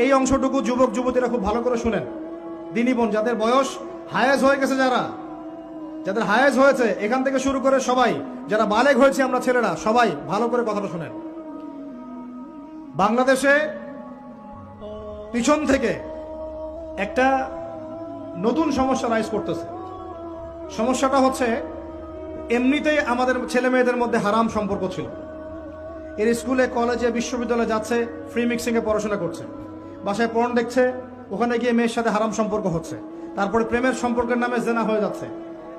এই অংশটুকু যুবক যুবতীরা খুব ভালো করে শুনেন। দিনী বোন যাদের বয়স হায়েজ হয়ে গেছে, যাদের হায়েজ হয়েছে, এখান থেকে শুরু করে সবাই যারা বালেগ হয়েছে আমরা ছেলেরা সবাই ভালো করে কথাটা শুনেন। বাংলাদেশে পিছন থেকে একটা নতুন সমস্যা রাইজ করতেছে। সমস্যাটা হচ্ছে এমনিতেই আমাদের ছেলে মেয়েদের মধ্যে হারাম সম্পর্ক ছিল। এর স্কুলে কলেজে বিশ্ববিদ্যালয়ে যাচ্ছে, ফ্রি মিক্সিংয়ে পড়াশোনা করছে, বাসায় পর্ন দেখছে, ওখানে গিয়ে মেয়ের সাথে হারাম সম্পর্ক হচ্ছে, তারপরে প্রেমের সম্পর্কের নামে জেনা হয়ে যাচ্ছে,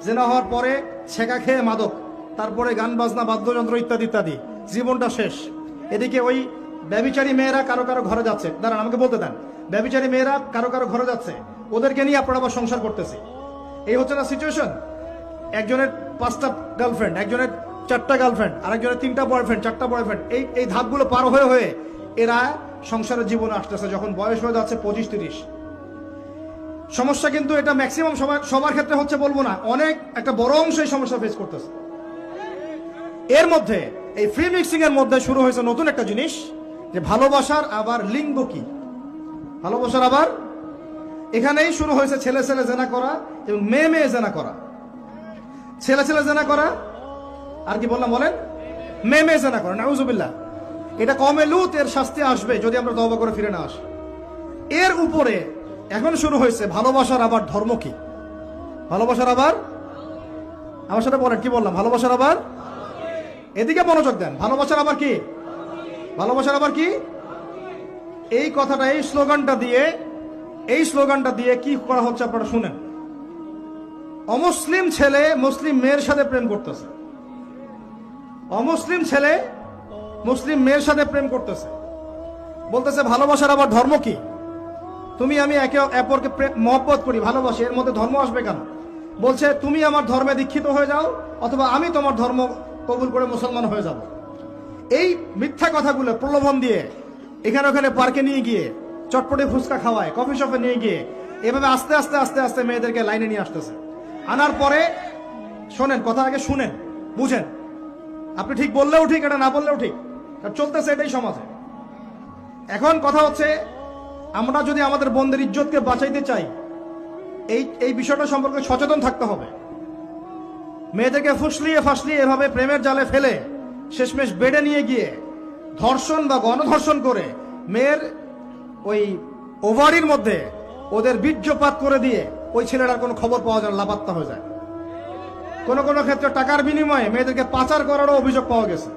জেনা হওয়ার পরে ছেঁকা খেয়ে মাদক, তারপরে গান বাজনা বাদ্যযন্ত্র ইত্যাদি ইত্যাদি, জীবনটা শেষ। এদিকে ওই ব্যভিচারী মেয়েরা কারো কারো ঘরে যাচ্ছে, দাঁড়ান আমাকে বলতে দেন, ব্যভিচারী মেয়েরা কারো কারো ঘরে যাচ্ছে, ওদেরকে নিয়ে আপনারা আবার সংসার করতেছে। এই হচ্ছে না সিচুয়েশন। একজনের 5টা গার্লফ্রেন্ড, একজনের 4টা গার্লফ্রেন্ড, আরেকজনের 3টা বয়ফ্রেন্ড, 4টা বয়ফ্রেন্ড, এই ধাপগুলো পার হয়ে হয়ে এরা সংসারের জীবনে আসতেছে যখন বয়স হয়ে যাচ্ছে 25-30। সমস্যা কিন্তু এটা ম্যাক্সিমাম সবার ক্ষেত্রে হচ্ছে বলবো না, অনেক একটা বড় অংশ এই সমস্যা ফেস করতেছে। এর মধ্যে এই ফ্রি মিক্সিং এর মধ্যে শুরু হয়েছে নতুন একটা জিনিস, যে ভালোবাসার আবার লিঙ্গ কি, ভালোবাসার আবার এখানেই শুরু হয়েছে ছেলে ছেলে জেনা করা এবং মেয়ে মেয়ে জেনা করা। ছেলে ছেলে জেনা করা আর কি বললাম বলেন, মেয়ে মেয়ে জেনা করা, নাউজুবিল্লাহ। এটা কমে লুত, এর শাস্তি আসবে যদি আমরা তওবা করে ফিরে না আসি। এর উপরে এখন শুরু হয়েছে ভালোবাসার আবার ধর্ম কি, ভালোবাসার আবার, আমার সাথে বলেন কি বললাম, ভালোবাসার আবার, এদিকে মনোযোগ দেন, ভালোবাসার আবার কি, ভালোবাসার আবার কি, এই কথাটা এই স্লোগানটা দিয়ে কি করা হচ্ছে আপনারা শুনেন। অমুসলিম ছেলে মুসলিম মেয়ের সাথে প্রেম করতেছে, অমুসলিম ছেলে মুসলিম মেয়ের সাথে প্রেম করতেছে, বলতেছে ভালোবাসার আবার ধর্ম কি, তুমি আমি একে অপরকে মহব্বত করি, ভালোবাসি, এর মধ্যে ধর্ম আসবে কেন? বলছে তুমি আমার ধর্মে দীক্ষিত হয়ে যাও অথবা আমি তোমার ধর্ম কবুল করে মুসলমান হয়ে যাব। এই মিথ্যা কথাগুলো প্রলোভন দিয়ে এখানে ওখানে পার্কে নিয়ে গিয়ে চটপটে ফুচকা খাওয়ায়, কফি শপে নিয়ে গিয়ে এভাবে আস্তে আস্তে আস্তে আস্তে মেয়েদেরকে লাইনে নিয়ে আসতেছে। আনার পরে শোনেন, কথা আগে শুনেন, বুঝেন। আপনি ঠিক বললেও ঠিক, এটা না বললেও ঠিক, চলতেছে এটাই সমাজে। এখন কথা হচ্ছে, আমরা যদি আমাদের বোনদের ইজ্জতকে বাঁচাইতে চাই, এই বিষয়টা সম্পর্কে সচেতন থাকতে হবে। মেয়েদেরকে ফাসলিয়ে এভাবে প্রেমের জালে ফেলে শেষমেশ বেডে নিয়ে গিয়ে ধর্ষণ বা গণধর্ষণ করে মেয়ের ওই ওভারির মধ্যে ওদের বীর্যপাত করে দিয়ে ওই ছেলেটার কোনো খবর পাওয়া যায় না, লাপাত্তা হয়ে যায়। কোনো কোনো ক্ষেত্রে টাকার বিনিময়ে মেয়েদেরকে পাচার করারও অভিযোগ পাওয়া গেছে।